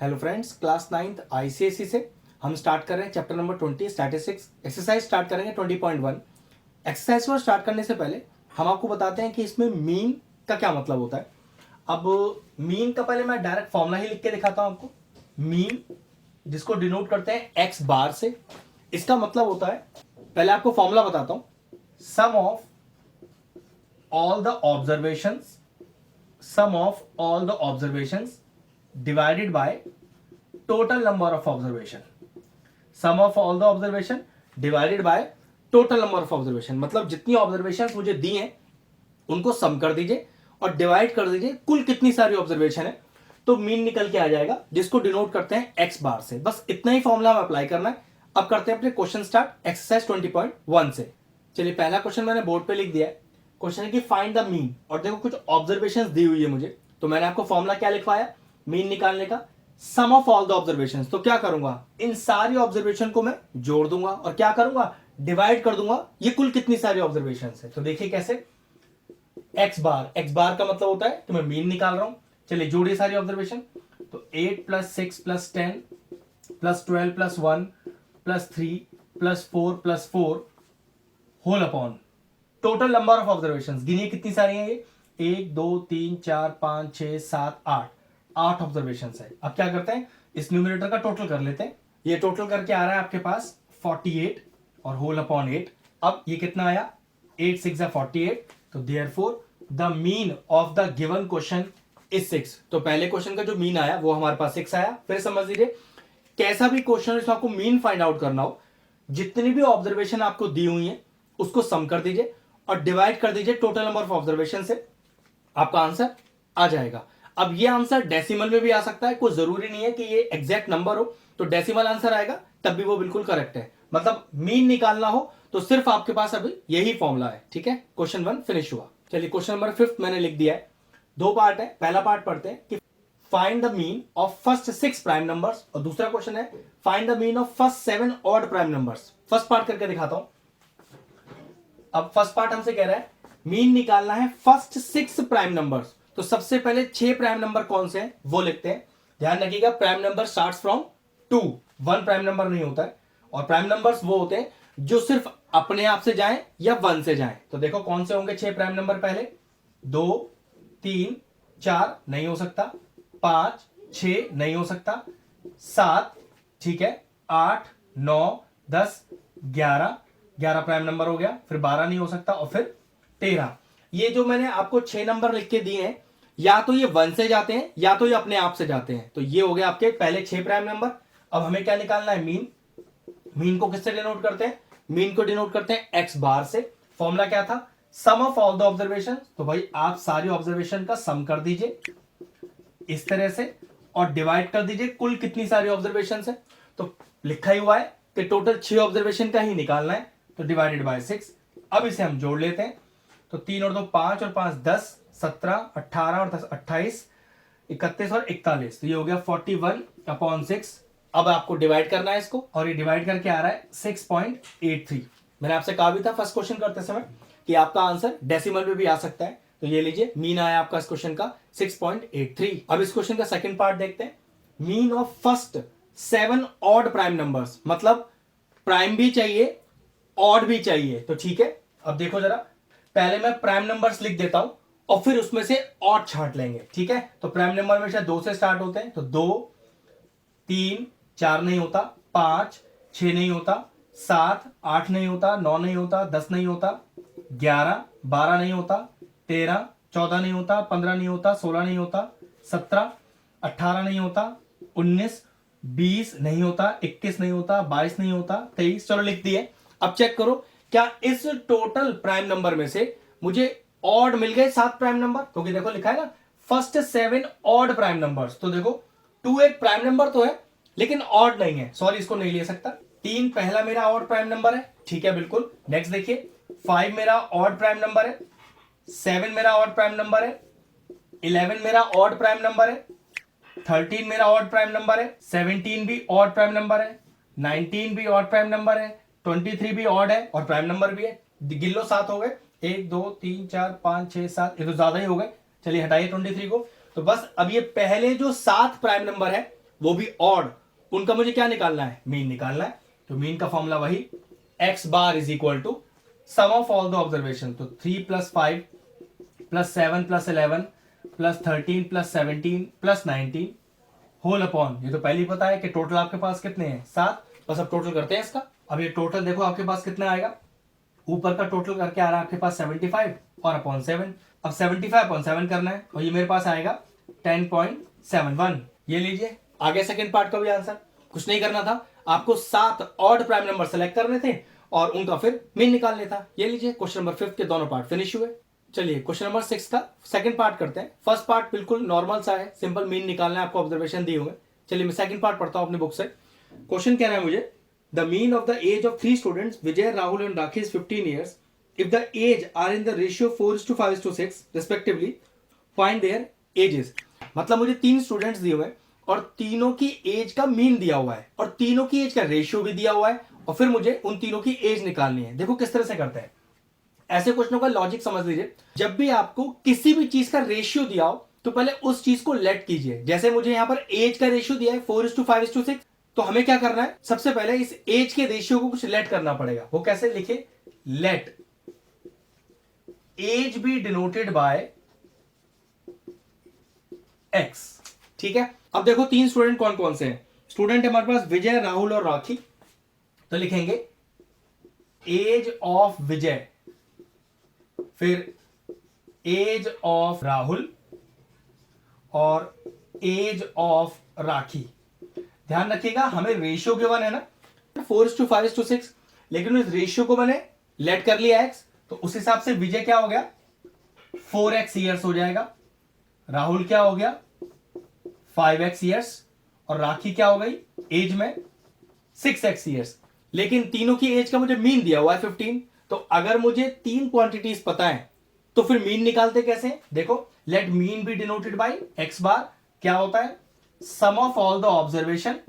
Hello friends, class 9th ICSE से हम start कर रहे हैं chapter number 20 statistics. Exercise start करेंगे 20.1। एक्सरसाइज को स्टार्ट करने से पहले हम आपको बताते हैं कि इसमें मीन का क्या मतलब होता है। अब मीन का पहले मैं डायरेक्ट फॉर्मूला ही लिख के दिखाता हूं आपको। मीन जिसको डिनोट करते हैं एक्स बार से, इसका मतलब होता है, पहले आपको फॉर्मूला बताता हूं, sum of all the observations divided by total number of observation. Sum of all the observation divided by total number of observation, मतलब जितनी ऑब्जर्वेशन मुझे दी हैं उनको सम कर दीजिए और डिवाइड कर दीजिए कुल कितनी सारी ऑब्जर्वेशन है, तो मीन निकल के आ जाएगा, जिसको डिनोट करते हैं एक्स बार से। बस इतना ही फॉर्मूला हमें अप्लाई करना है। अब करते हैं अपने क्वेश्चन स्टार्ट एक्सरसाइज 20.1 से। चलिए, पहला क्वेश्चन मैंने बोर्ड पे लिख दिया है। क्वेश्चन है कि फाइंड द मीन, और देखो कुछ ऑब्जर्वेशन दी हुई है मुझे, तो मैंने आपको फॉर्मूला क्या लिखवाया मीन निकालने का, सम ऑफ ऑल द ऑब्जर्वेशंस। तो क्या करूंगा, इन सारी ऑब्जर्वेशन को मैं जोड़ दूंगा और क्या करूंगा, डिवाइड कर दूंगा ये कुल कितनी सारी ऑब्जर्वेशंस है। तो देखिए कैसे, एक्स बार का मतलब होता है कि मैं मीन निकाल रहा हूं। चलिए जोड़िए सारी ऑब्जर्वेशन। तो 8 + 6 + 10 + 12 + 1 + 3 + 4 + 4 whole upon total number of observations. गिनिए कितनी सारी हैं ये, 1 2 3 4 5 6 7 8 ऑब्जर्वेशन है। अब क्या करते हैं, इस न्यूमरेटर का टोटल कर लेते हैं। ये टोटल करके आ रहा है आपके पास 48 और होल अपॉन 8। अब ये कितना आया, 8 6 48। तो therefore the mean of the given question is 6। तो पहले क्वेश्चन का जो मीन आया वो हमारे पास 6 आया। फिर समझ लीजिए, कैसा भी क्वेश्चन इसमें आपको मीन फाइंड आउट करना हो, जितनी भी ऑब्जर्वेशन आपको दी हुई है उसको सम कर दीजिए और डिवाइड कर दीजिए टोटल नंबर ऑफ ऑब्जर्वेशन से, आपका आंसर आ जाएगा। अब ये आंसर डेसिमल में भी आ सकता है, कोई जरूरी नहीं है कि ये एग्जैक्ट नंबर हो, तो डेसिमल आंसर आएगा तब भी वो बिल्कुल करेक्ट है। मतलब मीन निकालना हो तो सिर्फ आपके पास अभी यही फॉर्मूला है। ठीक है, क्वेश्चन 1 फिनिश हुआ। चलिए क्वेश्चन नंबर 5 मैंने लिख दिया है। दो पार्ट है, पहला पार्ट पढ़ते हैं कि find the mean of first 6 prime numbers, और दूसरा क्वेश्चन है find the mean of first 7 odd prime numbers. First part करके दिखाता हूं। अब फर्स्ट पार्ट हमसे कह रहा है मीन निकालना है फर्स्ट 6 प्राइम नंबर्स। तो सबसे पहले 6 प्राइम नंबर कौन से हैं वो लिखते हैं। ध्यान रखिएगा, prime number starts from 2, 1 prime number नहीं होता है। और प्राइम नंबर्स वो होते हैं जो सिर्फ अपने आप से जाएं या 1 से जाएं। तो देखो कौन से होंगे 6 प्राइम नंबर, पहले 2 3 4 नहीं हो सकता, 5 6 नहीं हो सकता, 7 ठीक है, 8 9 10 11 11 प्राइम नंबर हो गया, फिर 12 नहीं हो सकता, और फिर 13। ये जो मैंने आपको 6 नंबर लिख के दिए हैं, या तो ये 1 से जाते हैं या तो ये अपने आप से जाते हैं। तो ये हो गया आपके पहले 6 प्राइम नंबर। अब हमें क्या निकालना है, मीन। मीन को किससे डिनोट करते हैं, मीन को डिनोट करते हैं एक्स बार से। फॉर्मूला क्या था, सम ऑफ ऑल द ऑब्जर्वेशन। तो भाई आप सारी ऑब्जर्वेशन का सम कर दीजिए इस तरह से और डिवाइड कर दीजिए कुल कितनी सारी ऑब्जर्वेशन है। तो लिखा ही हुआ है कि टोटल 6 ऑब्जर्वेशन का ही निकालना है, तो डिवाइडेड बाय 6। अब इसे हम जोड़ लेते हैं। तो 3 और 2 5 और 5 10 17 18 और 10 28 31 और 41। तो ये हो गया 41/6। अब आपको डिवाइड करना है इसको, और ये डिवाइड करके आ रहा है 6.83। मैंने आपसे कहा भी था फर्स्ट क्वेश्चन करते समय कि आपका आंसर डेसिमल में भी आ सकता है। तो ये लीजिए, मीन आया आपका इस क्वेश्चन का 6.83। अब इस क्वेश्चन का सेकंड पार्ट देखते हैं। Mean of first 7 odd prime numbers, मतलब प्राइम भी चाहिए ऑड भी चाहिए। तो ठीक है, अब देखो जरा, पहले मैं प्राइम नंबर्स लिख देता हूं और फिर उसमें से ऑड छांट लेंगे। ठीक है, तो प्राइम नंबर हमेशा 2 से स्टार्ट होते हैं। तो 2 3 4 नहीं होता, 5 6 नहीं होता, 7 8 नहीं होता, 9 नहीं होता, 10 नहीं होता, 11 12 नहीं होता, 13 14 नहीं होता, 15 नहीं होता, 16 नहीं होता, 17 18 नहीं होता, 19 20 नहीं होता, 21 नहीं होता, 22 नहीं होता, 23। चलो लिख दिए। अब चेक करो, क्या इस टोटल प्राइम नंबर में से मुझे ऑड मिल गए 7 प्राइम नंबर, क्योंकि देखो लिखा है ना फर्स्ट 7 ऑड प्राइम नंबर्स। तो देखो 2 एक प्राइम नंबर तो है लेकिन ऑड नहीं है, सॉरी इसको नहीं ले सकता। 3 पहला मेरा ऑड प्राइम नंबर है, ठीक है बिल्कुल। नेक्स्ट देखिए, 5 मेरा ऑड प्राइम नंबर है, 7 मेरा ऑड प्राइम नंबर है, 11 मेरा ऑड प्राइम नंबर है, 13 मेरा ऑड प्राइम नंबर है, 17 भी ऑड प्राइम नंबर है, 19 भी ऑड प्राइम नंबर है, 23 भी ऑड है और प्राइम नंबर भी है। गिन लो 7 हो गए, 1 2 3 4 5 6 7, ये तो ज्यादा ही हो गए। चलिए हटाइए 23 को। तो बस अब ये पहले जो 7 प्राइम नंबर है वो भी ऑड, उनका मुझे क्या निकालना है, मीन निकालना है। तो मीन का फॉर्मूला वही x bar is equal to sum of all the observation. तो 3 + 5 + 7 + 11 + 13 + 17 + 19 होल अपॉन, ये तो पहले ही पता है कि टोटल आपके पास कितने हैं, 7। बस अब टोटल करते हैं इसका। अब ये टोटल देखो आपके पास कितना आएगा, ऊपर का टोटल करके आ रहा है आपके पास 75 और अपॉन 7। अब 75 अपॉन 7 करना है और ये मेरे पास आएगा 10.71। ये लीजिए, आगे सेकंड पार्ट का भी आंसर। कुछ नहीं करना था, आपको 7 ऑड प्राइम नंबर सेलेक्ट करने थे और उनका फिर मीन निकालने था। ये लीजिए, क्वेश्चन नंबर 5 के दोनों पार्ट फिनिश हुए। चलिए क्वेश्चन नंबर 6 का सेकंड पार्ट करते हैं। फर्स्ट पार्ट बिल्कुल नॉर्मल सा है, सिंपल मीन निकालना है, आपको ऑब्जर्वेशन दिए हुए। चलिए मैं सेकंड पार्ट पढ़ता हूं अपने बुक से। क्वेश्चन कह रहा है मुझे, the mean of the age of 3 students Vijay, Rahul and Rakhi is 15 years. If the age are in the ratio 4:5:6 respectively, find their ages. मतलब मुझे 3 स्टूडेंट्स दिए हुए हैं और तीनों की एज का मीन दिया हुआ है और तीनों की एज का रेशियो भी दिया हुआ है और फिर मुझे उन तीनों की एज निकालनी है। देखो किस तरह से करते हैं, ऐसे क्वेश्चनों का लॉजिक समझ लीजिए। जब भी आपको किसी भी चीज का रेशियो दिया हो तो पहले उस चीज को लेट कीजिए। जैसे मुझे यहां पर एज का रेशियो दिया है 4:5:6, तो हमें क्या करना है, सबसे पहले इस एज के रेशियो को कुछ लेट करना पड़ेगा। वो कैसे लिखे, let age be denoted by x. ठीक है, अब देखो 3 स्टूडेंट कौन कौन से हैं। स्टूडेंट हमारे पास विजय, राहुल और राखी। तो लिखेंगे एज ऑफ विजय, फिर एज ऑफ राहुल और एज ऑफ राखी। ध्यान रखिएगा हमें रेशियो गिवन है ना 4:5:6, लेकिन उस रेशियो को मैंने लेट कर लिया x, तो उस हिसाब से विजय क्या हो गया 4x ईयर्स हो जाएगा, राहुल क्या हो गया 5x ईयर्स और राखी क्या हो गई एज में 6x ईयर्स। लेकिन तीनों की एज का मुझे मीन दिया हुआ है 15। तो अगर मुझे 3 क्वांटिटीज पता है तो फिर मीन निकालते कैसे, देखो let mean be denoted by x bar, क्या होता है sum of all the observation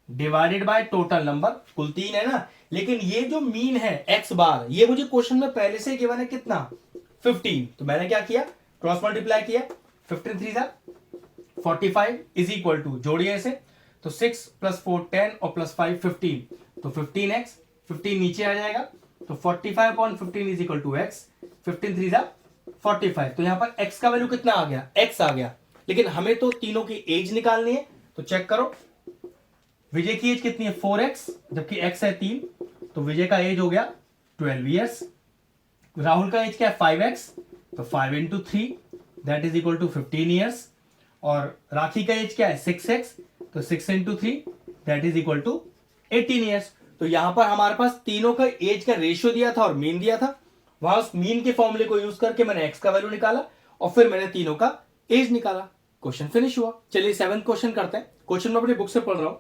divided by total number. कुल 3 है ना, लेकिन ये जो मीन है x बार, ये मुझे क्वेश्चन में पहले से गिवन है कितना 15। तो मैंने क्या किया, क्रॉस मल्टीप्लाई किया, 15 3 45 इज इक्वल टू, जोड़िए इसे, तो 6 + 4 10 और +5 15, तो 15x, 15 नीचे आ जाएगा, तो 45/15 इज इक्वल टू x, 15 3 45। तो यहां पर x का वैल्यू कितना आ गया, x आ गया। लेकिन हमें तो तीनों की एज निकालनी है, तो चेक करो विजय की एज कितनी है 4x, जबकि x है 3, तो विजय का एज हो गया 12 ईयर्स। राहुल का एज क्या है 5x, तो 5 × 3 that is equal to 15 years. और राखी का एज क्या है 6x, तो 6 × 3 that is equal to 18 years. तो यहां पर हमारे पास तीनों का एज का रेशियो दिया था और मीन दिया था, वहां उस मीन के फॉर्मूले को यूज करके मैंने x का वैल्यू निकाला और फिर मैंने तीनों का एज निकाला। क्वेश्चन फिनिश हुआ। चलिए 7th क्वेश्चन करते हैं। क्वेश्चन मैं अपनी बुक से पढ़ रहा हूं,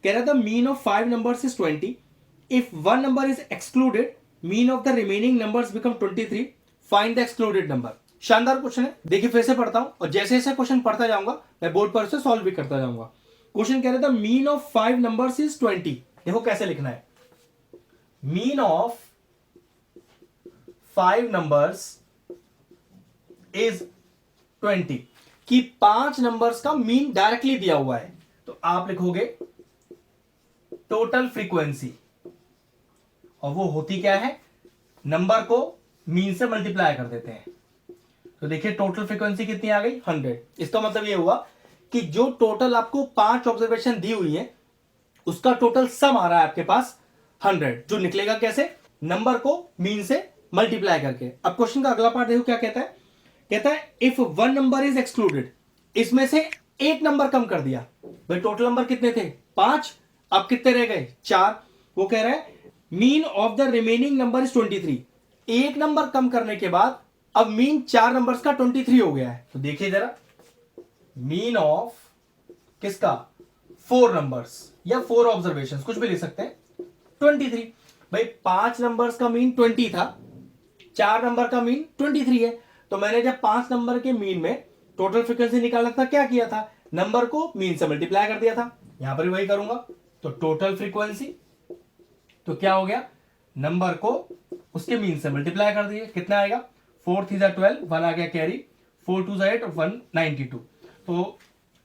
कह रहा था mean of 5 numbers is 20, if 1 number is excluded mean of the remaining numbers become 23, find the excluded number. शानदार क्वेश्चन है, देखिए फिर से पढ़ता हूं और जैसे जैसे क्वेश्चन पढ़ता जाऊंगा मैं बोर्ड पर उसे सॉल्व भी करता जाऊंगा। क्वेश्चन कह रहा था मीन ऑफ 5 नंबर्स इज 20। देखो कैसे लिखना है, मीन ऑफ 5 नंबर्स इज 20, कि 5 नंबर्स का मीन डायरेक्टली दिया हुआ है, तो आप लिखोगे टोटल फ्रीक्वेंसी, और वो होती क्या है, नंबर को मीन से मल्टीप्लाई कर देते हैं। तो देखिए टोटल फ्रीक्वेंसी कितनी आ गई 100। इसका मतलब ये हुआ कि जो टोटल आपको 5 ऑब्जर्वेशन दी हुई है उसका टोटल सम आ रहा है आपके पास 100, जो निकलेगा कैसे, नंबर को मीन से मल्टीप्लाई करके। अब क्वेश्चन का अगला पार्ट देखो क्या कहता है, कहता है इफ 1 नंबर इज एक्सक्लूडेड, इसमें से एक नंबर कम कर दिया। भाई टोटल नंबर कितने थे 5, अब कितने रह गए 4। वो कह रहा है mean of the remaining number is 23, एक नंबर कम करने के बाद अब मीन 4 नंबर्स का 23 हो गया है। तो देखिए जरा, मीन ऑफ किसका 4 नंबर्स या 4 ऑब्जर्वेशन, कुछ भी लिख सकते हैं 23। भाई 5 नंबर्स का मीन 20 था, 4 नंबर का मीन 23 है। तो मैंने जब 5 नंबर के मीन में टोटल फ्रीक्वेंसी निकालना था, क्या किया था, नंबर को मीन से मल्टीप्लाई कर दिया था। यहां पर भी वही करूंगा, तो टोटल फ्रीक्वेंसी, तो क्या हो गया, नंबर को उसके मीन से मल्टीप्लाई कर दिए, कितना आएगा 4 3 12, 1 आ गया कैरी, 4 2 8 और 1 92। तो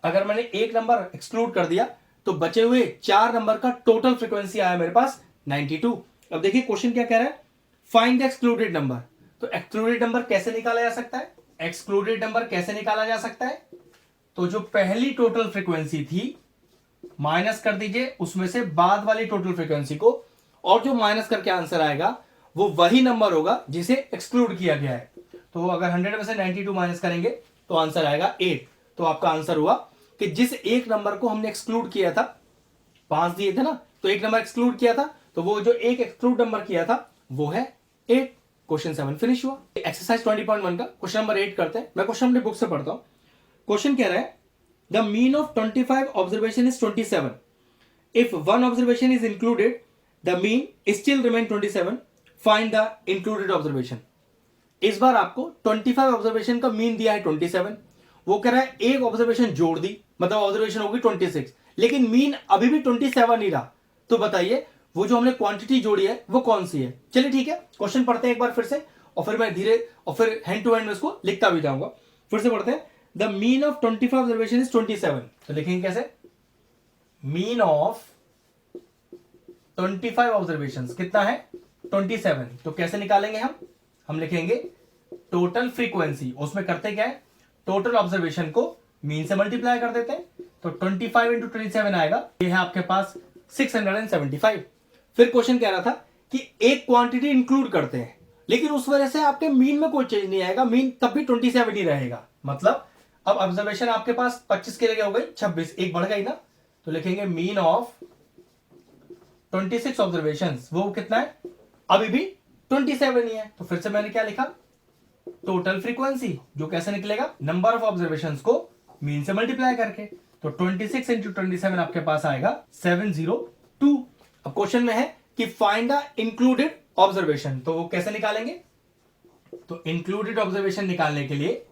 अगर मैंने एक नंबर एक्सक्लूड कर दिया तो बचे हुए 4 नंबर का टोटल फ्रीक्वेंसी आया मेरे पास 92। अब देखिए क्वेश्चन क्या कह रहा है, फाइंड द एक्सक्लूडेड नंबर। तो एक्सक्लूडेड नंबर कैसे निकाला जा सकता है, एक्सक्लूडेड नंबर कैसे निकाला जा सकता है, तो जो पहली टोटल फ्रीक्वेंसी थी माइनस कर दीजिए उसमें से बाद वाली टोटल फ्रीक्वेंसी को, और जो माइनस करके आंसर आएगा वो वही नंबर होगा जिसे एक्सक्लूड किया गया है। तो अगर 100 में से 92 माइनस करेंगे तो आंसर आएगा 8। तो आपका आंसर हुआ कि जिस एक नंबर को हमने एक्सक्लूड किया था, 5 दिए थे ना, तो एक नंबर एक्सक्लूड किया था, तो वो जो एक एक्सक्लूड नंबर किया था वो है 8। क्वेश्चन 7 फिनिश हुआ। एक्सरसाइज 20.1 का क्वेश्चन नंबर 8 करते हैं। मैं क्वेश्चन अपनी बुक से पढ़ता हूं। क्वेश्चन कह रहा है the mean of 25 observation is 27। If one observation is included the mean still remain 27। Find the included observation. इस बार आपको 25 ऑब्जर्वेशन का मीन दिया है 27। वो कह रहा है एक ऑब्जर्वेशन जोड़ दी, मतलब ऑब्जर्वेशन होगी 26, लेकिन मीन अभी भी 27 ही रहा। तो बताइए वो जो हमने क्वांटिटी जोड़ी है वो कौन सी है। चलिए ठीक है, क्वेश्चन पढ़ते हैं एक बार फिर से, और फिर मैं धीरे और फिर हैंड टू हैंड में इसको लिखता भी जाऊंगा। फिर से पढ़ते हैं। The mean of 25 observation is 27। तो लिखेंगे कैसे, मीन ऑफ 25 ऑब्जर्वेशन कितना है 27। तो कैसे निकालेंगे हम लिखेंगे टोटल फ्रीक्वेंसी। उसमें करते क्या है, टोटल ऑब्जर्वेशन को मीन से मल्टीप्लाई कर देते हैं। तो 25 इंटू 27 आएगा, ये है आपके पास 675। फिर क्वेश्चन कह रहा था कि एक क्वांटिटी इंक्लूड करते हैं, लेकिन उस वजह से आपके मीन में कोई चेंज नहीं आएगा, मीन तब भी 27 ही रहेगा। मतलब अब ऑब्जर्वेशन आपके पास 25 के लिए हो गई 26, एक बढ़ गई ना। तो लिखेंगे मीन ऑफ 26 ऑब्जर्वेशन, वो कितना है, अभी भी 27 ही है। तो फिर से मैंने क्या लिखा, टोटल फ्रीक्वेंसी, जो कैसे निकलेगा, नंबर ऑफ ऑब्जर्वेशन को मीन से मल्टीप्लाई करके। तो 26 इंटू 27 आपके पास आएगा 702। अब क्वेश्चन में है कि फाइंड द इंक्लूडेड ऑब्जर्वेशन। तो वो कैसे निकालेंगे, तो इंक्लूडेड ऑब्जर्वेशन निकालने के लिए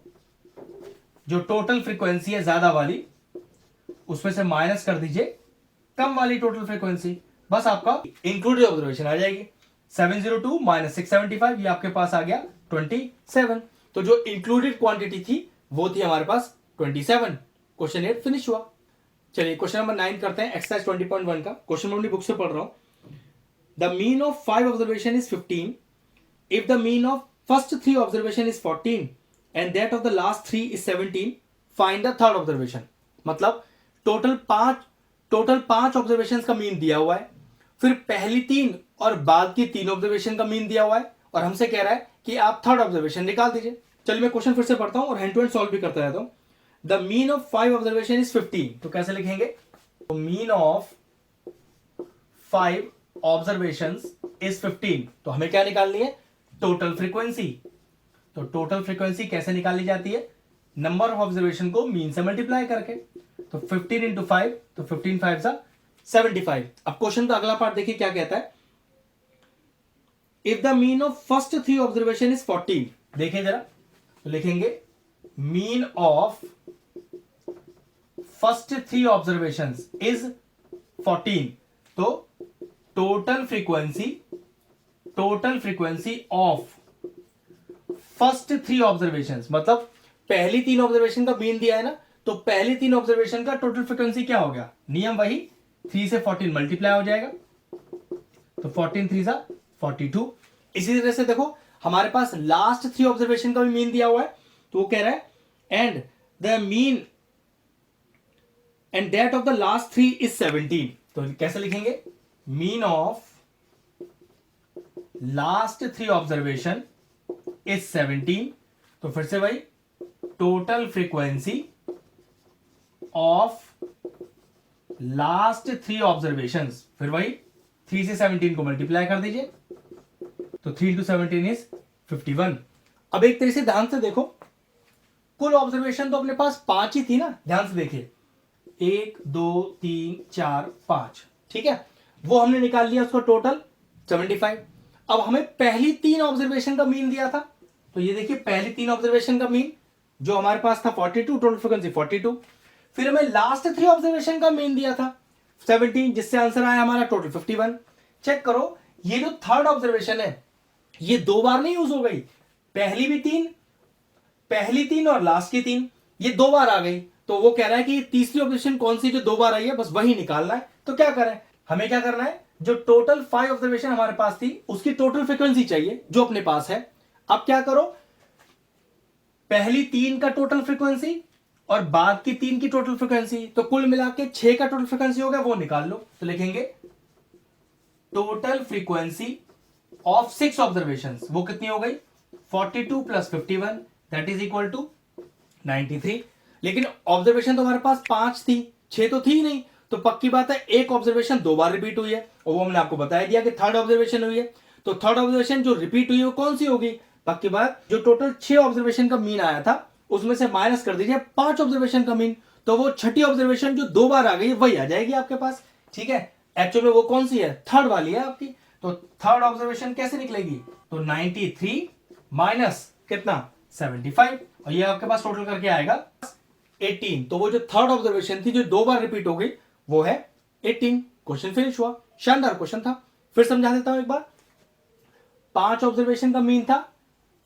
जो टोटल फ्रीक्वेंसी है ज्यादा वाली, उसमें से माइनस कर दीजिए कम वाली टोटल फ्रीक्वेंसी, बस आपका इंक्लूडेड ऑब्जर्वेशन आ जाएगी। 702 माइनस 675, ये आपके पास आ गया 27। तो जो इंक्लूडेड क्वांटिटी थी वो थी हमारे पास 27। क्वेश्चन 8 फिनिश हुआ। चलिए क्वेश्चन नंबर 9 करते हैं। एक्सरसाइज 20.1 का क्वेश्चन मैं अपनी बुक से पढ़ रहा हूं। The mean of 5 observation is 15 if the mean of first 3 observation is 14 and that of the last 3 is 17। Find the third observation. मतलब टोटल पांच ऑब्जर्वेशन का मीन दिया हुआ है, फिर पहली 3 और बाद की 3 ऑब्जर्वेशन का मीन दिया हुआ है, और हमसे कह रहा है कि आप थर्ड ऑब्जर्वेशन निकाल दीजिए। चलिए मैं क्वेश्चन फिर से पढ़ता हूं और हैंड टू हैंड सॉल्व भी करता रहता हूं। The mean of 5 observation is 15। तो कैसे लिखेंगे, तो मीन ऑफ 5 ऑब्जर्वेशन इज 15। तो हमें क्या निकालनी है, टोटल फ्रीक्वेंसी। तो टोटल फ्रीक्वेंसी कैसे निकाली जाती है, नंबर ऑफ ऑब्जर्वेशन को मीन से मल्टीप्लाई करके। तो 15 इंटू 5, तो 15 5 सा 75। अब क्वेश्चन का अगला पार्ट देखिए क्या कहता है, if the mean of first 3 observation is 14। देखिए जरा, तो लिखेंगे mean of first 3 observation is 14। तो total frequency of first 3 observation, मतलब पहली 3 ऑब्जर्वेशन का मीन दिया है ना, तो पहली 3 ऑब्जर्वेशन का टोटल फ्रीक्वेंसी क्या हो गया, नियम वही, 3 से 14 मल्टीप्लाई हो जाएगा। तो 14 3 सा 42। इसी तरह से देखो हमारे पास लास्ट 3 ऑब्जर्वेशन का भी मीन दिया हुआ है। तो वो कह रहा है and the mean and that of the last 3 is 17। तो कैसे लिखेंगे, mean of last 3 observation is 17। तो फिर से वही total frequency of last 3 observation, फिर वही 3 से 17 को मल्टीप्लाई कर दीजिए। तो 3 इंटू 17 इज 51। अब एक तरह से ध्यान से देखो, कुल ऑब्जर्वेशन तो अपने पास 5 ही थी ना, ध्यान से देखिए 1 2 3 4 5, ठीक है, वो हमने निकाल लिया उसका टोटल 75। अब हमें पहली 3 ऑब्जर्वेशन का मीन दिया था, तो ये देखिए पहली 3 ऑब्जर्वेशन का मीन जो हमारे पास था 42, टोटल फ्रीक्वेंसी 42। फिर हमें लास्ट 3 ऑब्जर्वेशन का मीन दिया था 17, जिससे आंसर आया हमारा टोटल 51। चेक करो, ये जो थर्ड ऑब्जर्वेशन है ये 2 बार नहीं यूज हो गई, पहली 3 और लास्ट की 3, ये 2 बार आ गई। तो वो कह रहा है कि तीसरी ऑब्जर्वेशन कौन सी जो 2 बार आई है, बस वही निकालना है। तो क्या करें, हमें क्या करना है, जो टोटल 5 ऑब्जर्वेशन हमारे पास थी उसकी टोटल फ्रीक्वेंसी चाहिए जो अपने पास है। अब क्या करो, पहली 3 का टोटल फ्रीक्वेंसी और बाद की 3 की टोटल फ्रीक्वेंसी, तो कुल मिला के 6 का टोटल फ्रीक्वेंसी हो गया, वो निकाल लो। तो लिखेंगे टोटल फ्रीक्वेंसी ऑफ 6 ऑब्जर्वेशन, वो कितनी हो गई, 42 plus 51 that is equal to 93। लेकिन ऑब्जर्वेशन तो हमारे पास 5 थी, 6 तो थी ही नहीं, तो पक्की बात है एक ऑब्जर्वेशन 2 बार रिपीट हुई है, और वो हमने आपको बताया दिया कि थर्ड ऑब्जर्वेशन हुई है। तो थर्ड ऑब्जर्वेशन जो रिपीट हुई है वो कौन सी होगी, पक्की बात जो टोटल 6 ऑब्जर्वेशन का मीन आया था उसमें से माइनस कर दीजिए 5 ऑब्जर्वेशन का मीन, तो वो छठी ऑब्जर्वेशन जो 2 बार आ गई वही आ जाएगी आपके पास। ठीक है, एक्चुअल में वो कौन सी है, थर्ड वाली है आपकी। तो थर्ड ऑब्जर्वेशन कैसे निकलेगी, तो 93 माइनस कितना 75, और ये आपके पास टोटल करके आएगा 18। तो वो जो थर्ड ऑब्जर्वेशन थी जो 2 बार रिपीट हो गई वो है 18। क्वेश्चन फिनिश हुआ, शानदार क्वेश्चन था। फिर समझा देता हूं एक बार। 5 ऑब्जर्वेशन का मीन था,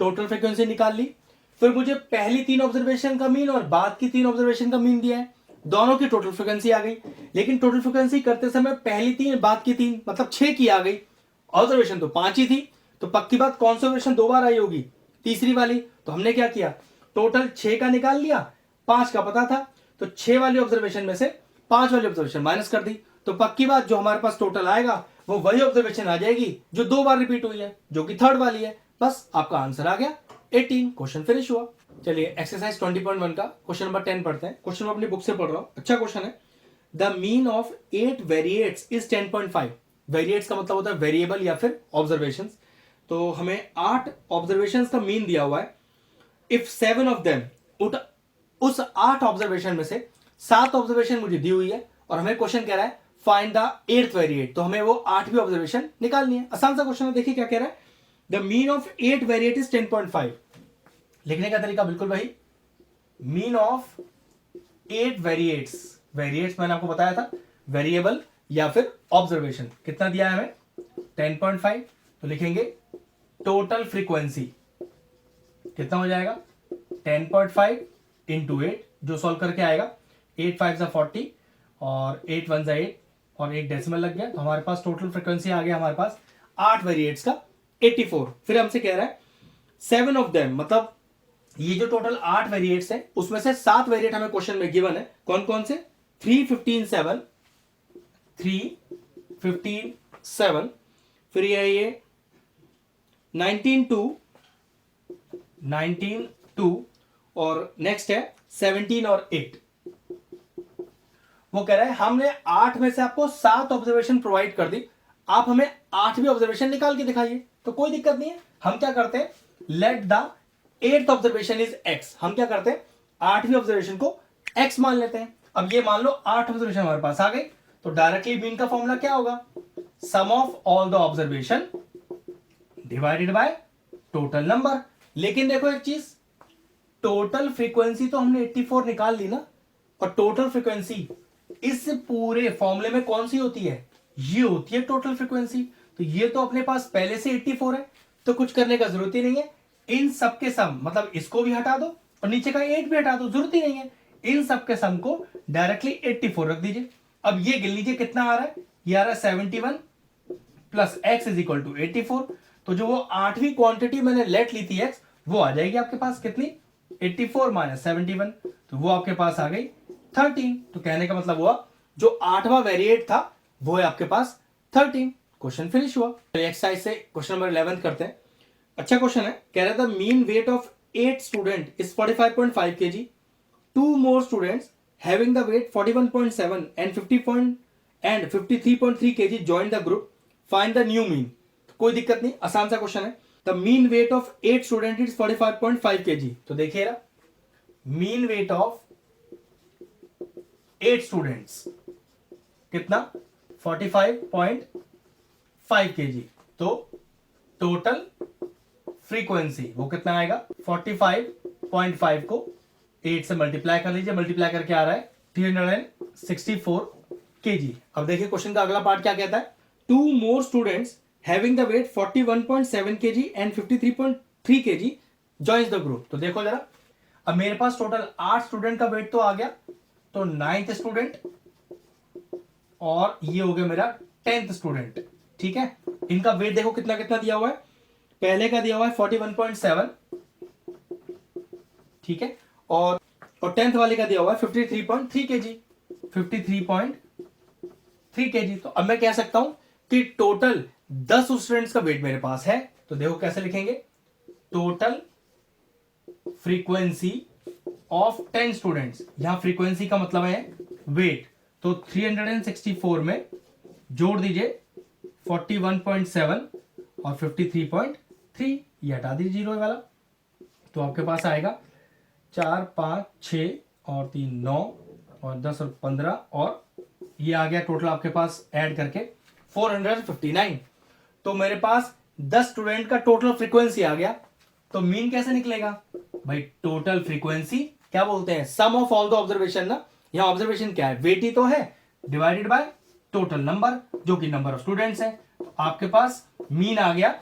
टोटल फ्रीक्वेंसी निकाल ली, फिर मुझे पहली 3 ऑब्जर्वेशन का मीन और बाद की 3 ऑब्जर्वेशन का मीन दिया है, दोनों की टोटल फ्रीक्वेंसी आ गई। लेकिन टोटल फ्रीक्वेंसी करते समय पहली 3 बाद की 3 मतलब 6 की आ गई, ऑब्जर्वेशन तो 5 ही थी, तो पक्की बात कौन सी ऑब्जर्वेशन 2 बार आई होगी, तीसरी वाली। तो हमने क्या किया, टोटल 6 का निकाल लिया, 5 का पता था, तो 6 वाली ऑब्जर्वेशन में से 5 वाली ऑब्जर्वेशन माइनस कर दी, तो पक्की बात जो हमारे पास टोटल आएगा वो वही ऑब्जर्वेशन आ जाएगी जो 2 बार रिपीट हुई है, जो कि थर्ड वाली है। बस आपका आंसर आ गया 18। क्वेश्चन फिनिश हुआ। चलिए एक्सरसाइज 20.1 का क्वेश्चन नंबर 10 पढ़ते हैं। क्वेश्चन मैं अपनी बुक से पढ़ रहा हूं, अच्छा क्वेश्चन है। The mean of 8 variates is 10.5। Variates का मतलब होता है वेरिएबल या फिर ऑब्जर्वेशंस। तो हमें 8 ऑब्जर्वेशंस का मीन दिया हुआ है। इफ 7 ऑफ देम, उस 8 ऑब्जर्वेशन में से 7 ऑब्जर्वेशन मुझे दी हुई है और हमें क्वेश्चन कह रहा है फाइंड द 8th वेरिएट, तो हमें वो 8वीं ऑब्जर्वेशन निकालनी है। आसान सा क्वेश्चन है, देखिए क्या कह रहा है, the mean of 8 variate is 10.5। लिखने का तरीका बिल्कुल वही, मीन ऑफ 8 वेरिएट्स, वेरिएट्स मैंने आपको बताया था वेरिएबल या फिर ऑब्जर्वेशन, कितना दिया है हमें 10.5। तो लिखेंगे टोटल फ्रीक्वेंसी कितना हो जाएगा 10.5 इंटू 8, जो सॉल्व करके आएगा 8 5 40 और 8 1 8 और एक डेसिमल लग गया, तो हमारे पास टोटल फ्रीक्वेंसी आ गया हमारे पास 8 वेरिएट्स का 84। फिर हमसे कह रहा है 7 ऑफ देम, मतलब ये जो टोटल 8 वेरिएट्स है उसमें से 7 वेरिएट हमें क्वेश्चन में गिवन है। कौन कौन से, 3 15 7, 3 15 7, फिर ये 19 2, 19 2 और नेक्स्ट है 17 और 8। वो कह रहा है हमने 8 में से आपको 7 ऑब्जर्वेशन प्रोवाइड कर दी, आप हमें 8वीं ऑब्जर्वेशन निकाल के दिखाइए। तो कोई दिक्कत नहीं है, हम क्या करते हैं, let the 8th observation is x। हम क्या करते हैं, 8वीं ऑब्जर्वेशन को x मान लेते हैं। अब ये मान लो 8 ऑब्जर्वेशन हमारे पास आ गई, तो डायरेक्टली मीन का फॉर्मूला क्या होगा, sum of all the observation divided by total number. लेकिन देखो एक चीज, टोटल फ्रीक्वेंसी तो हमने 84 निकाल ली ना, और टोटल फ्रीक्वेंसी इस पूरे फॉर्मूले में कौन सी होती है, ये होती है टोटल फ्रीक्वेंसी। तो ये तो अपने पास पहले से 84 है, तो कुछ करने का जरूरत ही नहीं है। इन सब के सम, मतलब इसको भी हटा दो और नीचे का 8 भी हटा दो, जरूरत ही नहीं है। इन सब के सम को डायरेक्टली 84 रख दीजिए। अब ये गिन लीजिए कितना आ रहा है, ये आ रहा है 71 plus x is equal to 84। तो जो वो 8वीं क्वांटिटी मैंने लेट ली थी x, वो आ जाएगी आपके पास कितनी, 84 माइनस 71, तो वो आपके पास आ गई 13। तो कहने का मतलब हुआ जो 8वां वेरिएट था वो है आपके पास 13। क्वेश्चन फिनिश हुआ। एक्सरसाइज से क्वेश्चन नंबर 11 करते हैं। अच्छा क्वेश्चन है, कह रहा था mean weight of 8 student is 45.5 kg, 2 more students having the weight 41.7 and 53.3 kg join the group, find the new mean। कोई दिक्कत नहीं, आसान सा क्वेश्चन है। The mean weight of 8 student is 45.5 kg। तो देखिए मीन वेट ऑफ 8 स्टूडेंट्स कितना 45.5 kg। तो टोटल फ्रीक्वेंसी वो कितना आएगा, 45.5 को 8 से मल्टीप्लाई कर लीजिए, मल्टीप्लाई करके आ रहा है 364 kg। अब देखिए क्वेश्चन का अगला पार्ट क्या कहता है, 2 more students having the weight 41.7 kg and 53.3 kg joins the group। तो देखो जरा, अब मेरे पास टोटल 8 स्टूडेंट का वेट तो आ गया, तो 9th स्टूडेंट और ये हो गया मेरा 10th स्टूडेंट। ठीक है, इनका वेट देखो कितना कितना दिया हुआ है। पहले का दिया हुआ है 41.7, ठीक है, और 10th वाले का दिया हुआ है 53.3 kg, 53.3 kg। तो अब मैं कह सकता हूं कि टोटल 10 स्टूडेंट्स का वेट मेरे पास है। तो देखो कैसे लिखेंगे, टोटल फ्रीक्वेंसी ऑफ 10 स्टूडेंट्स। यहां फ्रीक्वेंसी का मतलब है वेट, तो 364 में जोड़ दीजिए 41.7 और 53.3, ये हटा दीजिए जीरो वाला, तो आपके पास आएगा 4 5 6 और 3 9 और 10 और 15 और ये आ गया टोटल आपके पास ऐड करके 459। तो मेरे पास 10 स्टूडेंट का टोटल फ्रीक्वेंसी आ गया। तो मीन कैसे निकलेगा भाई, टोटल फ्रीक्वेंसी क्या बोलते हैं, सम ऑफ ऑल द ऑब्जर्वेशन ना। यहां ऑब्जर्वेशन क्या है, वेट ही तो है, डिवाइडेड बाय टोटल नंबर जो कि नंबर ऑफ स्टूडेंट्स है। तो आपके पास मीन आ गया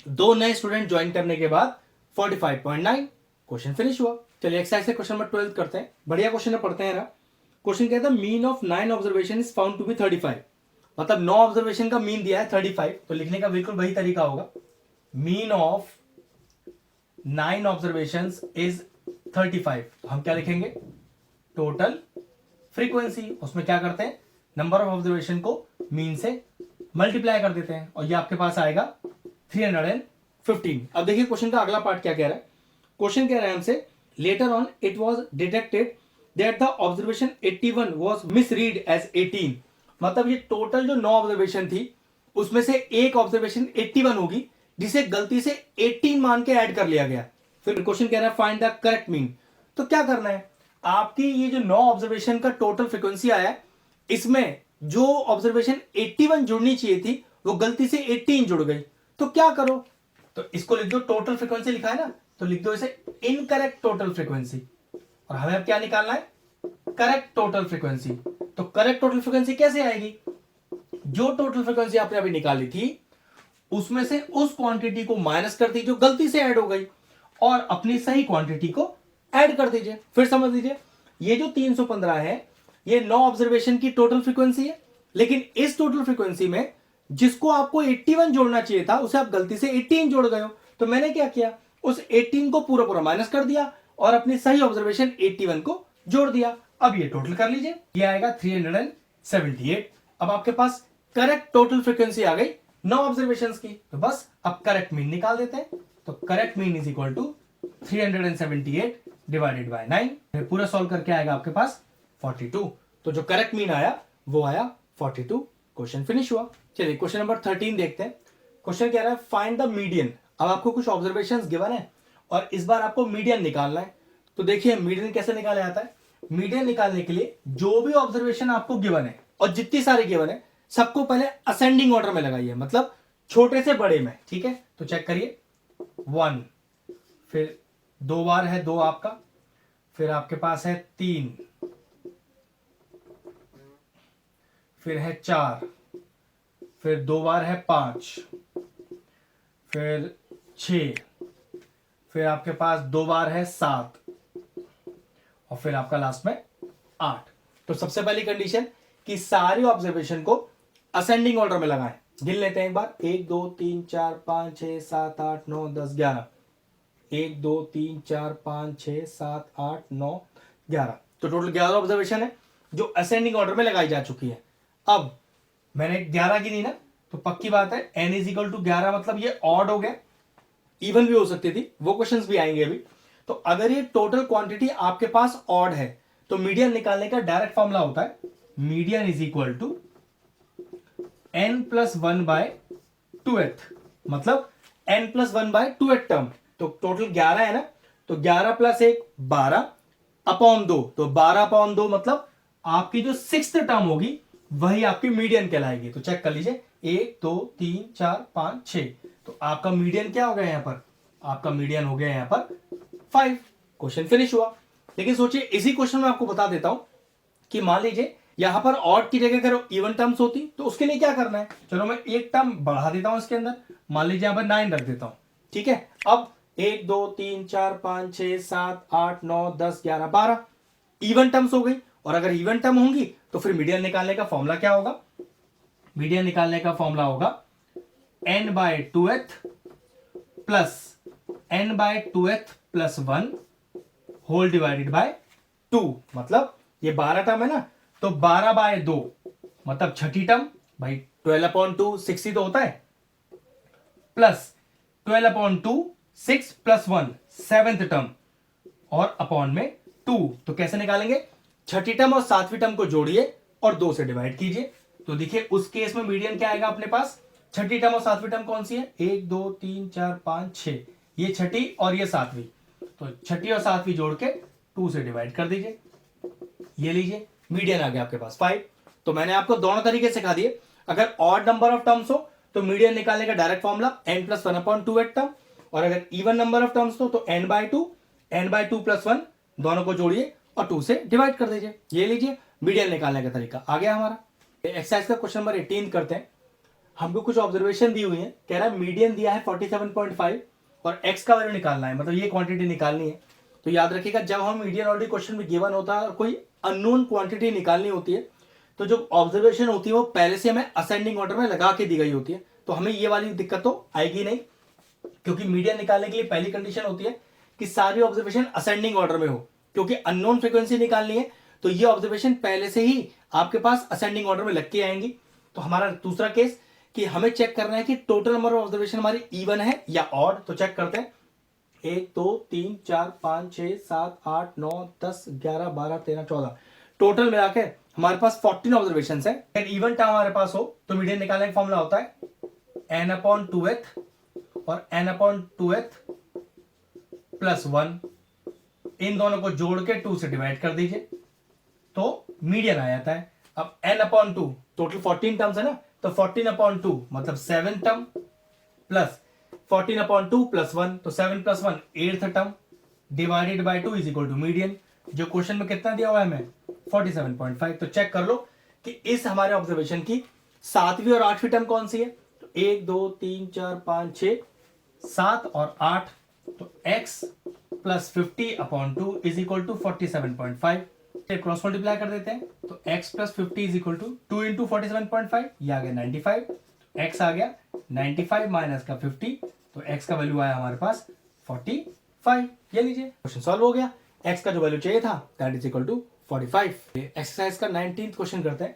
2 नए स्टूडेंट ज्वाइन करने के बाद 45.9। क्वेश्चन फिनिश हुआ। चलिए एक्सरसाइज से क्वेश्चन नंबर 12 करते हैं, बढ़िया क्वेश्चन पढ़ते हैं ना। क्वेश्चन कहता है mean of 9 observation is found to be 35, मतलब 9 ऑब्जर्वेशन का मीन दिया है 35। तो लिखने का बिल्कुल वही तरीका होगा, मीन ऑफ 9 ऑब्जर्वेशंस इज 35। तो हम क्या लिखेंगे, टोटल फ्रीक्वेंसी, उसमें क्या करते हैं, नंबर ऑफ ऑब्जर्वेशन को मीन से मल्टीप्लाई कर देते हैं और ये आपके पास आएगा 315। अब देखिए क्वेश्चन का अगला पार्ट क्या कह रहा है। क्वेश्चन कह रहा है हमसे, later on it was detected that the observation 81 was misread as 18। मतलब ये टोटल जो 9 ऑब्जर्वेशन थी उसमें से एक ऑब्जर्वेशन 81 होगी जिसे गलती से 18 मान के ऐड कर लिया गया। फिर क्वेश्चन कह रहा है फाइंड द करेक्ट मीन। तो क्या करना है, आपकी ये जो 9 ऑब्जर्वेशन का टोटल फ्रीक्वेंसी आया है, इसमें जो ऑब्जर्वेशन 81 जुड़नी चाहिए थी वो गलती से 18 जुड़ गई। तो क्या करो, तो इसको लिख दो, टोटल फ्रीक्वेंसी लिखा है ना, तो लिख दो इसे इनकरेक्ट टोटल फ्रीक्वेंसी। और हमें अब क्या निकालना है, करेक्ट टोटल फ्रीक्वेंसी। तो करेक्ट टोटल फ्रीक्वेंसी कैसे आएगी, जो टोटल फ्रीक्वेंसी आपने अभी निकाली थी उसमें से उस क्वांटिटी को माइनस कर दीजिए जो गलती से ऐड हो गई और अपनी सही क्वांटिटी को ऐड कर दीजिए। फिर समझ लीजिए, ये जो 315 है ये 9 ऑब्जर्वेशन की टोटल फ्रीक्वेंसी है, लेकिन इस टोटल फ्रीक्वेंसी में जिसको आपको 81 जोड़ना चाहिए था उसे आप गलती से 18 जोड़ गए हो। तो मैंने क्या किया, उस 18 को पूरा पूरा माइनस कर दिया और अपनी सही ऑब्जर्वेशन 81 को जोड़ दिया। अब ये टोटल कर लीजिए, ये आएगा 378। अब आपके पास करेक्ट टोटल फ्रीक्वेंसी आ गई 9 ऑब्जर्वेशंस की। तो बस अब करेक्ट मीन निकाल देते हैं। तो correct mean is equal to 378 divided by 9। फिर पूरा सॉल्व करके आएगा आपके पास 42। तो जो करेक्ट मीन आया वो आया 42। क्वेश्चन फिनिश हुआ। चलिए क्वेश्चन नंबर 13 देखते हैं। क्वेश्चन कह रहा है फाइंड द मीडियन। अब आपको कुछ ऑब्जर्वेशंस गिवन है और इस बार आपको मीडियन निकालना है। तो देखिए मीडियन कैसे निकाला जाता है, मीडियन निकालने के लिए जो भी ऑब्जर्वेशन आपको गिवन है और जितनी सारी गिवन है सबको पहले असेंडिंग ऑर्डर में लगाइए, मतलब छोटे से बड़े में। ठीक है, तो चेक करिए 1, फिर 2 बार है 2 आपका, फिर आपके पास है 3, फिर है 4, फिर 2 बार है 5, फिर 6, फिर आपके पास 2 बार है 7 और फिर आपका लास्ट में 8। तो सबसे पहली कंडीशन कि सारी ऑब्जर्वेशन को असेंडिंग ऑर्डर में लगाएं। गिन लेते हैं एक बार, 1 2 3 4 5 6 7 8 9 10 11। 1 2 3 4 5 6 7 8 9 11। तो टोटल 11 ऑब्जर्वेशन है जो असेंडिंग ऑर्डर में लगाई जा चुकी है। अब मैंने 11 गिनी ना, तो पक्की बात है n इज इक्वल टू 11, मतलब ये ऑड हो गया, इवन भी हो सकती थी, वो क्वेश्चंस भी आएंगे अभी। तो अगर ये टोटल क्वांटिटी आपके पास ऑड है तो मीडियन निकालने का डायरेक्ट फॉर्मूला होता है median is equal to n+1/2th, मतलब n+1/2th टर्म। तो टोटल 11 है ना, तो 11 + 1 12/2, तो 12/2 मतलब आपकी जो 6th टर्म होगी वही आपकी मीडियन कहलाएगी। तो चेक कर लीजिए 1 2 3 4 5 6, तो आपका मीडियन क्या हो गया यहां पर, आपका मीडियन हो गया यहां पर 5। क्वेश्चन फिनिश हुआ। लेकिन सोचिए इसी क्वेश्चन में आपको बता देता हूं कि मान लीजिए यहां पर ऑड की जगह करो इवन टर्म्स होती, तो उसके लिए क्या करना है, चलो मैं एक टर्म बढ़ा देता हूं इसके अंदर, मान लीजिए यहां पर 9 रख देता हूं। ठीक है, अब 1 2 3 4 5 6 7 8 9 10 11 12 इवन टर्म्स हो गई। और अगर इवन टर्म होंगी तो फिर मीडियन निकालने का फॉर्मूला क्या होगा? मीडियन निकालने का फॉर्मूला होगा n/2th plus n/2th plus 1 whole divided by 2। मतलब ये 12 टर्म है ना, तो 12/2 मतलब छठी टर्म, भाई 12/2 6 ही तो होता है, प्लस 12/2 6 प्लस 1 7th टर्म और अपॉन में 2। तो कैसे निकालेंगे? छठी टर्म और सातवीं टर्म को जोड़िए और 2 से डिवाइड कीजिए। तो देखिए उस केस में मीडियन क्या आएगा अपने पास? छठी टर्म और सातवीं टर्म कौन सी है? 1 2 3 4 5 6, ये छठी और ये सातवीं, तो छठी और सातवीं जोड़ के 2 से डिवाइड कर दीजिए। ये लीजिए मीडियन आ गया आपके पास 5। तो मैंने आपको दोनों तरीके सिखा दिए। अगर ऑड नंबर ऑफ टर्म्स हो तो मीडियन निकालने का डायरेक्ट फॉर्मूला n+1/2 टर्म, और अगर इवन नंबर ऑफ टर्म्स हो तो n/2 प्लस 1 दोनों को जोड़िए और 2 से डिवाइड कर दीजिए। ये लीजिए मीडियन निकालने का तरीका आ गया हमारा। एक्सरसाइज का क्वेश्चन नंबर 18 करते हैं। हमको कुछ ऑब्जर्वेशन दी हुई है, कह रहा है मीडियन दिया है 47.5 और x का वैल्यू निकालना है, मतलब ये क्वांटिटी निकालनी है। तो याद रखिएगा जब हम मीडियन ऑलरेडी क्वेश्चन में गिवन होता है और कोई अननोन क्वांटिटी निकालनी होती है तो जो ऑब्जर्वेशन होती है वो पहले से हमें असेंडिंग ऑर्डर में लगा के दी गई होती है, तो हमें ये वाली दिक्कत तो आएगी नहीं, क्योंकि मीडियन निकालने के लिए पहली कंडीशन होती है कि सारी ऑब्जर्वेशन असेंडिंग ऑर्डर में हो, क्योंकि अननोन फ्रीक्वेंसी निकालनी है तो ये ऑब्जर्वेशन पहले से ही आपके पास असेंडिंग ऑर्डर में लग के आएंगी। तो हमारा दूसरा केस कि हमें चेक करना है कि टोटल नंबर ऑफ ऑब्जर्वेशन हमारी इवन है या ऑड। तो चेक करते हैं 1 2 3 4 5 6 7 8 9 10 11 12 13 14 टोटल मिला के हमारे पास 14 ऑब्जर्वेशन है। अगर इवन टर्म हमारे पास हो तो मीडियन निकालने का फॉर्मूला होता है n/2th और n/2th प्लस 1, इन दोनों को जोड़ के 2 से डिवाइड कर दीजिए तो मीडियन आ जाता है। अब n/2 टोटल 14 टर्म्स है ना, तो 14/2 मतलब 7 टर्म प्लस 14/2 प्लस 1, तो 7 plus 1 8th term divided by 2 is equal to median. जो क्वेश्चन में कितना दिया हुआ है हमें 47.5। तो चेक कर लो कि इस हमारे ऑब्जर्वेशन की सातवीं और आठवीं टर्म कौन सी है। तो 1 2 3 4 5 6 7 और 8, तो x plus 50/2 is equal to 47.5। Cross multiply कर देते हैं तो x plus 50 is equal to 2 into 47.5, ये आ गया 95। x आ गया 95 माइनस का 50, तो x का वैल्यू आया हमारे पास 45। ये लीजिए क्वेश्चन सॉल्व हो गया। x का जो वैल्यू चाहिए था that is equal to 45। Exercise का 19th क्वेश्चन करते हैं।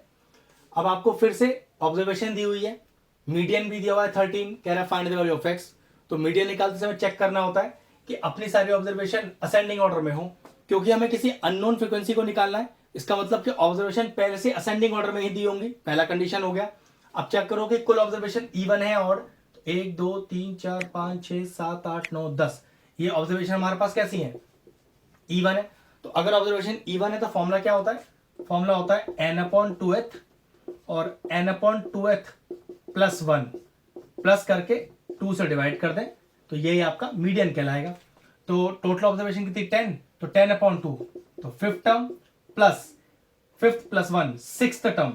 अब आपको फिर से ऑब्जर्वेशन दी हुई है, मीडियन भी दिया हुआ है 13, कह रहा है find the value of x। तो मीडियन निकालते समय चेक करना होता है कि अपनी सारी ऑब्जर्वेशन असेंडिंग ऑर्डर में हो, क्योंकि हमें किसी अननोन फ्रीक्वेंसी को निकालना है। इसका मतलब कि ऑब्जर्वेशन पहले से असेंडिंग ऑर्डर में ही दी होंगी, पहला कंडीशन हो गया। अब चेक करो कि कुल ऑब्जर्वेशन इवन है ऑड, तो 1 2 3 4 5 6 7 8 9 10, ये ऑब्जर्वेशन हमारे पास कैसी है? इवन है। तो अगर ऑब्जर्वेशन इवन है तो फॉर्मूला क्या होता है? फॉर्मूला होता है n/2th और n/2th प्लस 1 प्लस करके 2 से डिवाइड कर दें तो यही आपका मीडियन कहलाएगा। तो टोटल ऑब्जर्वेशन कितनी 10, तो 10/2, तो 5th टर्म प्लस 5th प्लस 1 6th term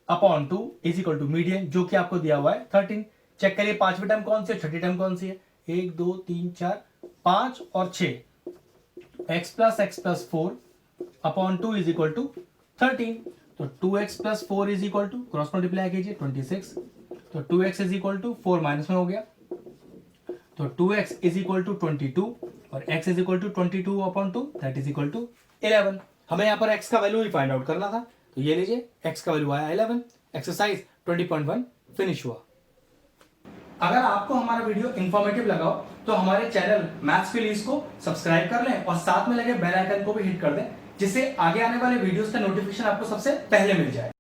upon 2 is equal to median, जो कि आपको दिया हुआ है 13। चेक करिए पांचवी टर्म कौन सी है, छठी टर्म कौन सी है? 1 2 3 4 5 और 6, x plus 4 upon 2 is equal to 13। तो 2x plus 4 is equal to, cross multiply कीजिए 26, तो 2x is equal to 4 minus में हो गया, तो 2x इज इक्वल टू 22 और x is equal to 22 upon 2 that is equal to 11। हमें यहाँ पर x का वैल्यू ही फाइंड आउट करना था, तो ये लीजिए x का वैल्यू आया 11। एक्सरसाइज 20.1 फिनिश हुआ। अगर आपको हमारा वीडियो इंफॉर्मेटिव लगा हो तो हमारे चैनल मैथ्स प्लीज को सब्सक्राइब कर लें और साथ में लगे बेल आइकन को भी हिट कर दें, जिससे आगे आने वाले वीडियोस का नोटिफिकेशन आपको सबसे पहले मिल जाए।